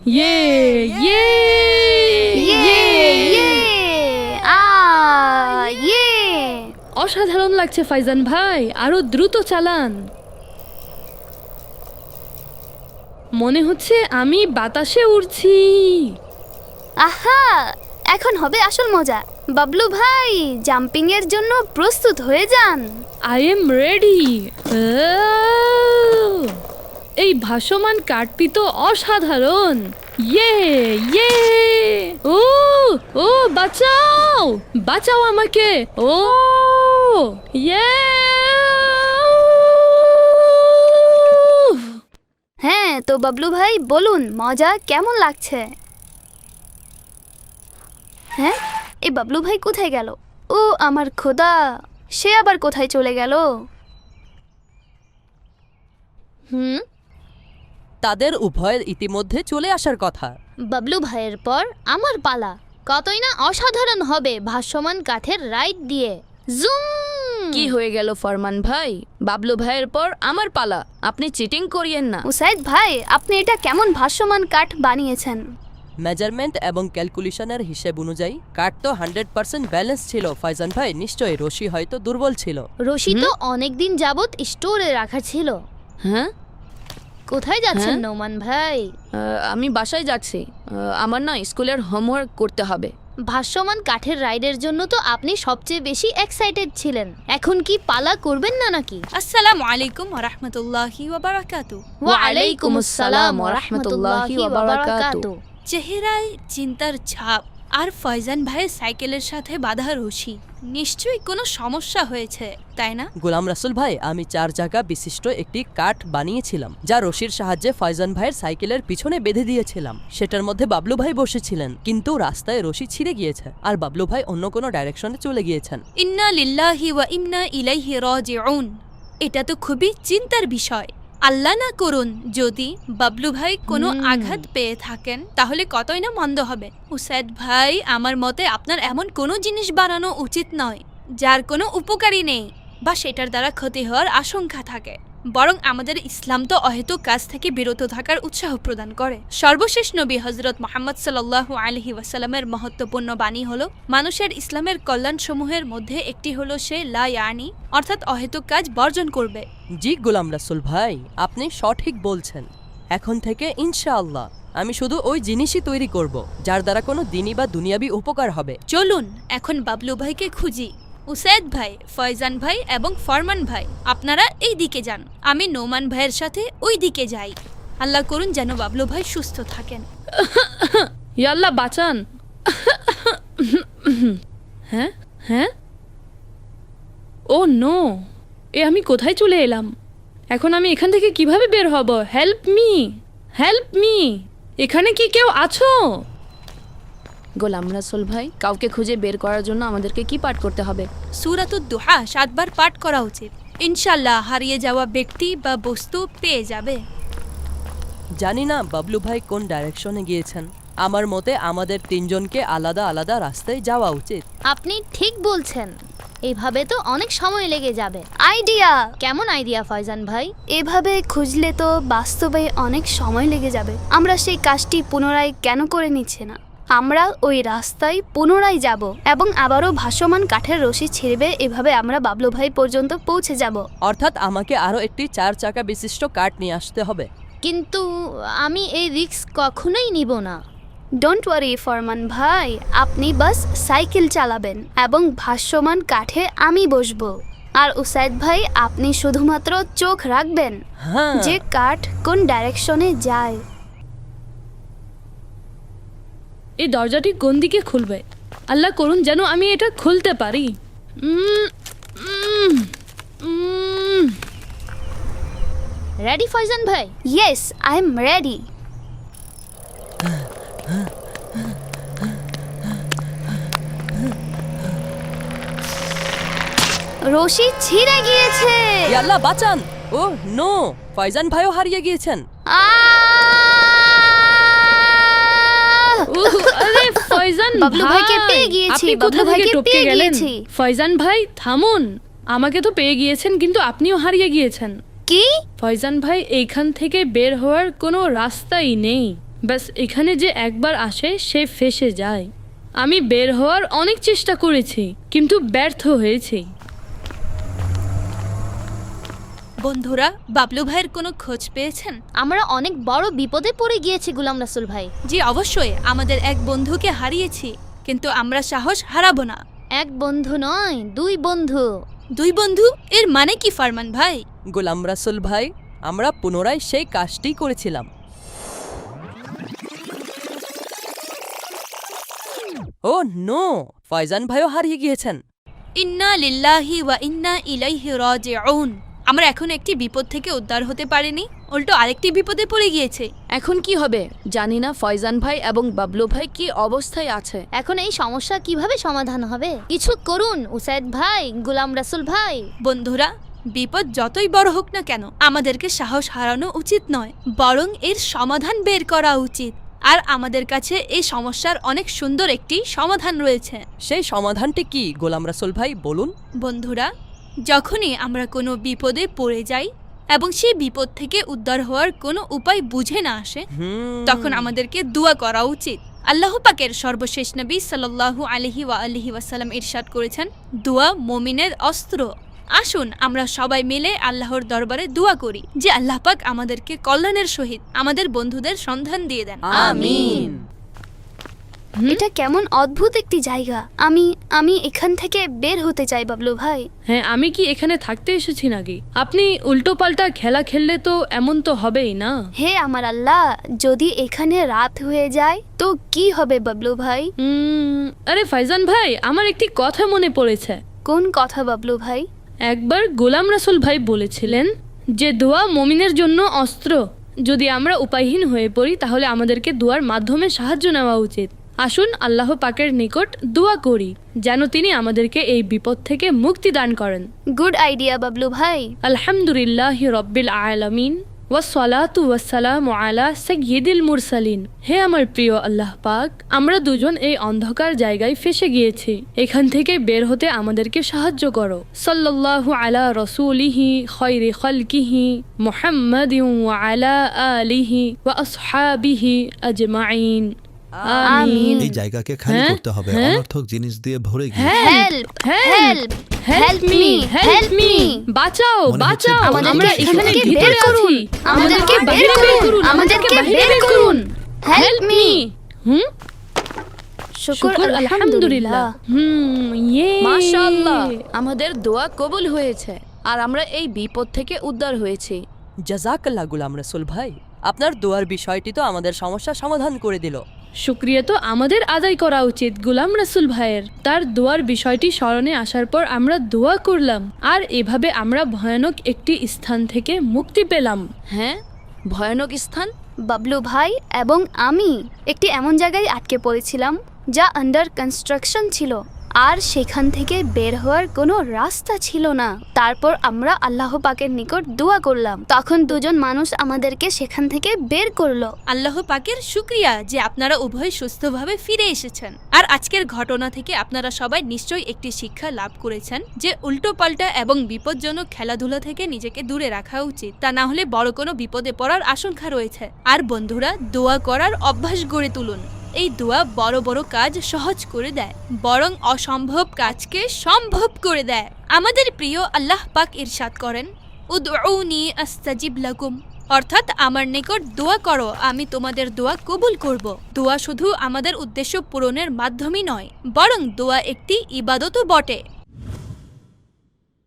ইয়ে ইয়ে ইয়ে ইয়ে ইয়ে। অসাধারণ লাগছে ফাইজান ভাই, আরো দ্রুত চালান। মনে হচ্ছে আমি বাতাসে উড়ছি। আহা, এখন হবে আসল মজা। বাবলু ভাই, জাম্পিং এর জন্য প্রস্তুত হয়ে যান। I am ready. এই ভাসমান কাঠটি তো অসাধারণ। ইয়ে ইয়ে ও ও বাঁচাও বাঁচাও আমাকে। ও ইয়ে। হ্যাঁ, তো বাবলু ভাই বলুন, মজা কেমন লাগছে? হ্যাঁ, এই বাবলু ভাই কোথায় গেল? ও আমার খোদা, সে আবার কোথায় চলে গেল? তাদের উভয়ের ইতিমধ্যে চলে আসার কথা। বাবলু ভাইয়ের পর আমার পালা। কতই না অসাধারণ হবে ভাসমান কাঠের রাইড দিয়ে। জুম। কি হয়ে গেল ফরমান ভাই? বাবলু ভাইয়ের পর আমার পালা, আপনি চিটিং করিয়েন না। উসাইদ ভাই, আপনি এটা কেমন ভাসমান কাঠ বানিয়েছেন? মেজারমেন্ট এবং ক্যালকুলেশনের হিসেব অনুযায়ী কাঠ তো 100% ব্যালেন্স ছিল। ফাইজান ভাই, নিশ্চয়ই রশি হয়তো দুর্বল ছিল। রশি তো অনেকদিন যাবত স্টোরে রাখা ছিল। হ্যাঁ, কোথায় যাচ্ছেন হ্যাঁ? নোমান ভাই? আমি বাসায় যাচ্ছি। আমার না স্কুলের হোমওয়ার্ক করতে হবে। ভাসমান কাঠের রাইডের জন্য তো আপনি সবচেয়ে বেশি এক্সাইটেড ছিলেন। এখন কি পালা করবেন না নাকি? আসসালামু আলাইকুম ওয়া রাহমাতুল্লাহি ওয়া বারাকাতুহু। ওয়ালাইকুম আসসালাম ওয়া রাহমাতুল্লাহি ওয়া বারাকাতুহু। চেহারায় চিন্তার ছাপ আর ফয়জান ভাইয়ের সাইকেলের সাথে বাঁধা রশি, নিশ্চয়ই কোনো সমস্যা হয়েছে, তাই না? গোলাম রাসুল ভাই, আমি 4 চাকা বিশিষ্ট একটি কাঠ বানিয়েছিলাম, যা রশির সাহায্যে ফয়জান ভাইয়ের সাইকেলের পিছনে বেঁধে দিয়েছিলাম। সেটার মধ্যে বাবলু ভাই বসেছিলেন, কিন্তু রাস্তায় রশি ছিঁড়ে গিয়েছে আর বাবলু ভাই অন্য কোনো ডাইরেকশনে চলে গিয়েছেন। ইন্না লিল্লাহি ওয়া ইন্না ইলাইহি রাজিউন। এটা তো খুবই চিন্তার বিষয়। আল্লাহ না করুন যদি বাবলু ভাই কোনো আঘাত পেয়ে থাকেন, তাহলে কতই না মন্দ হবে। উসাইদ ভাই, আমার মতে আপনার এমন কোনো জিনিস বানানো উচিত নয় যার কোনো উপকারী নেই বা সেটার দ্বারা ক্ষতি হওয়ার আশঙ্কা থাকে। বরং আমাদের ইসলাম তো অহেতুক কাজ থেকে বিরত থাকার উৎসাহ প্রদান করে। সর্বশেষ নবী হযরত মুহাম্মদ সাল্লাল্লাহু আলাইহি ওয়াসাল্লামের মহত্বপূর্ণ বাণী হলো, মানুষের ইসলামের কল্যাণসমূহের মধ্যে একটি হলো সে লা ইয়ানি, অর্থাৎ অহেতুক কাজ বর্জন করবে। জি গোলাম রাসুল ভাই, আপনি সঠিক বলছেন। এখন থেকে ইনশাআল্লাহ আমি শুধু ওই জিনিসই তৈরি করব যার দ্বারা কোনো দিনী বা দুনিয়াবি উপকার হবে। চলুন এখন বাবলু ভাইকে খুঁজি। উসাইদ ভাই, ফয়জান ভাই এবং ফরমান ভাই, আপনারা এই দিকে যান, আমি নোমান ভাইয়ের সাথে ওই দিকে যাই। আল্লাহ করুন যেন বাবলু ভাই সুস্থ থাকেন। ইয়াল্লাহ বাঁচান। হ্যাঁ হ্যাঁ, ও নো, এ আমি কোথায় চলে এলাম? এখন আমি এখান থেকে কিভাবে বের হব? Help me, help me. এখানে কি কেউ আছো? গোলাম রাসুল ভাই, কাউকে খুঁজে বের করার জন্য আমাদেরকে কি পাঠ করতে হবে? সূরাতুদ দুহা 7 বার পাঠ করা উচিত। ইনশাআল্লাহ হারিয়ে যাওয়া ব্যক্তি বা বস্তু পেয়ে যাবে। জানি না বাবলু ভাই কোন ডাইরেকশনে গিয়েছেন। আমার মতে আমাদের 3 জনকে আলাদা আলাদা রাস্তায় যাওয়া উচিত। আপনি ঠিক বলছেন, এইভাবে তো অনেক সময় লেগে যাবে। আইডিয়া! কেমন আইডিয়া ফয়জান ভাই? এভাবে খুঁজলে তো বাস্তবে অনেক সময় লেগে যাবে। আমরা সেই কাজটি পুনরায় কেন করে নিচ্ছে না? আমরা ওই রাস্তায় পুনরায় যাব এবং আবারও ভাসমান কাঠের রশি ছিঁড়বে। এভাবে আমরা বাবলু ভাই পর্যন্ত পৌঁছে যাব। অর্থাৎ আমাকে আরো একটি 4 চাকা বিশিষ্ট কাঠ নিয়ে আসতে হবে। কিন্তু আমি এই রিস্ক কখনোই নিব না। ডোন্ট ওয়ারি ফরমান ভাই, আপনি বাস সাইকেল চালাবেন এবং ভাসমান কাঠে আমি বসবো। আর উসাইদ ভাই, আপনি শুধুমাত্র চোখ রাখবেন হ্যাঁ, যে কাঠ কোন ডাইরেকশনে যায়। এই দরজাটি কোন দিকে খুলবে? আল্লাহ করুন যেন আমি এটা খুলতে পারি। রেডি ফয়জান ভাই? Yes, I am ready. রশি ছিঁড়ে গিয়েছে। ইয়া আল্লাহ বাঁচান। ও নো, ফয়জান ভাইও হারিয়ে গিয়েছেন। আরে ফয়জান বাবলু ভাই, ভাইকে পেয়ে গিয়েছি, আপনি বাবলু কোথা থেকে ভাইকে টপকে পেয়ে গেলেন? গিয়েছি। ফয়জান ভাই থামুন, আমাকে তো পেয়ে গিয়েছেন কিন্তু আপনিও হারিয়ে গিয়েছেন। কি? ফয়জান ভাই, এইখান থেকে বের হওয়ার কোনো রাস্তাই নেই। ব্যাস এখানে যে একবার আসে সে ফেঁসে যায়। আমি বের হওয়ার অনেক চেষ্টা করেছি কিন্তু ব্যর্থ হয়েছি। বন্ধুরা, বাবলু ভাইয়ের কোনো খোঁজ পেয়েছেন? আমরা অনেক বড় বিপদে পড়ে গিয়েছি গুলাম রাসুল ভাই। জি অবশ্যই, আমাদের এক বন্ধুকে হারিয়েছি, কিন্তু আমরা সাহস হারাবো না। এক বন্ধু নয়, দুই বন্ধু। 2 বন্ধু? এর মানে কি ফারমান ভাই? গোলাম রাসুল ভাই, আমরা পুনরায় সেই কাজটি করেছিলাম। ও নো, ফয়জান ভাইও হারিয়ে গিয়েছেন। ইন্না লিল্লাহি ওয়া ইন্না ইলাইহি রাজিউন। আমরা এখন একটি বিপদ থেকে উদ্ধার হতে পারিনি, উল্টো আরেকটি বিপদে পড়ে গিয়েছে। এখন কি হবে জানি না ফয়জান ভাই এবং বাবলু ভাই কি অবস্থায় আছে। এখন এই সমস্যা কিভাবে সমাধান হবে? কিছু করুন উসাইদ ভাই, গুলাম রাসুল ভাই। বন্ধুরা, বিপদ যতই বড় হোক না কেন আমাদেরকে সাহস হারানো উচিত নয়, বরং এর সমাধান বের করা উচিত। আর আমাদের কাছে এই সমস্যার অনেক সুন্দর একটি সমাধান রয়েছে। সেই সমাধানটি কি গোলাম রাসুল ভাই, বলুন। বন্ধুরা, যখনই আমরা কোনো বিপদে পড়ে যাই এবং সেই বিপদ থেকে উদ্ধার হওয়ার কোনো উপায় বুঝে না আসে, তখন আমাদেরকে দোয়া করা উচিত। আল্লাহ পাকের সর্বশেষ নবী সাল্লাল্লাহু আলাইহি ওয়াসাল্লাম ইরশাদ করেছেন, দোয়া মুমিনের অস্ত্র। আসুন আমরা সবাই মিলে আল্লাহর দরবারে দোয়া করি যে আল্লাহ পাক আমাদেরকে কল্যাণের সহিত আমাদের বন্ধুদের সন্ধান দিয়ে দেন। আমিন। এটা কেমন অদ্ভুত একটি জায়গা। আমি এখান থেকে বের হতে চাই বাবলু ভাই। হ্যাঁ, আমি কি এখানে থাকতে এসেছি নাকি? আপনি উল্টো পাল্টা খেলা খেললে তো এমন তো হবেই না। হে আমার আল্লাহ, যদি এখানে রাত হয়ে যায় তো কি হবে বাবলু ভাই? আরে ফাইজান ভাই, আমার একটি কথা মনে পড়েছে। কোন কথা বাবলু ভাই? একবার গোলাম রাসুল ভাই বলেছিলেন যে দোয়া মুমিনের জন্য অস্ত্র। যদি আমরা উপায়হীন হয়ে পড়ি তাহলে আমাদেরকে দোয়ার মাধ্যমে সাহায্য নেওয়া উচিত। আসুন আল্লাহ পাকের নিকট দোয়া করি যেন তিনি আমাদেরকে এই বিপদ থেকে মুক্তি দান করেন। গুড আইডিয়া বাবলু ভাই। আলহামদুলিল্লাহি রব্বিল আলামিন ওয়াসসালাতু ওয়াসসালামু আলা সাইয়্যিদিল মুরসালিন। হে আমার প্রিয় আল্লাহ পাক, আমরা দুজন এই অন্ধকার জায়গায় ফেসে গিয়েছি, এখান থেকে বের হতে আমাদেরকে সাহায্য করো। সাল্লাল্লাহু আলা রাসূলিহি খায়রি খালকিহি মুহাম্মাদিন ওয়া আলা আলিহি ওয়া আসহাবিহি আজমাইন। আমিন। এই জায়গাকে খালি করতে হবে, অনর্থক জিনিস দিয়ে ভরে গিয়েছে। Help help help me, help me, বাঁচাও বাঁচাও, আমরা এখানে ভিতরে আছি, আমাদেরকে বাইরে বের করুন, আমাদেরকে বাইরে বের করুন, হেল্প মি। শুকর আলহামদুলিল্লাহ। মাশাআল্লাহ, আমাদের দোয়া কবুল হয়েছে আর আমরা এই বিপদ থেকে উদ্ধার হয়েছি। জাযাকাল্লাহ গোলাম রাসুল ভাই, আপনার দোয়ার বিষয়টি তো আমাদের সমস্যা সমাধান করে দিল। শুকরিয়া তো আমাদের আদায় করা উচিত গোলাম রাসুল ভাইয়ের। তার দোয়ার বিষয়টি স্মরণে আসার পর আমরা দোয়া করলাম আর এভাবে আমরা ভয়ানক একটি স্থান থেকে মুক্তি পেলাম। হ্যাঁ, ভয়ানক স্থান। বাবলু ভাই এবং আমি একটি এমন জায়গায় আটকে পড়েছিলাম যা আন্ডার কনস্ট্রাকশন ছিল আর সেখান থেকে বের হওয়ার কোনো রাস্তা ছিল না। তারপর আমরা আল্লাহ পাকের নিকট দোয়া করলাম, তখন দুজন মানুষ আমাদেরকে সেখান থেকে বের করলো। আল্লাহ পাকের শুকরিয়া যে আপনারা উভয় সুস্থভাবে ফিরে এসেছেন। আর আজকের ঘটনা থেকে আপনারা সবাই নিশ্চয়ই একটি শিক্ষা লাভ করেছেন যে উল্টো পাল্টা এবং বিপজ্জনক খেলাধুলা থেকে নিজেকে দূরে রাখা উচিত, তা না হলে বড় কোনো বিপদে পড়ার আশঙ্কা রয়েছে। আর বন্ধুরা, দোয়া করার অভ্যাস গড়ে তুলুন। এই দোয়া বড় বড় কাজ সহজ করে দেয়, বরং অসম্ভব কাজকে সম্ভব করে দেয়। আমাদের প্রিয় আল্লাহ পাক ইরশাদ করেন, উদউনি আস্তাজিব লাকুম, অর্থাৎ আমার নিকট দোয়া করো, আমি তোমাদের দোয়া কবুল করব। দোয়া শুধু আমাদের উদ্দেশ্য পূরণের মাধ্যমই নয়, বরং দোয়া একটি ইবাদতও বটে।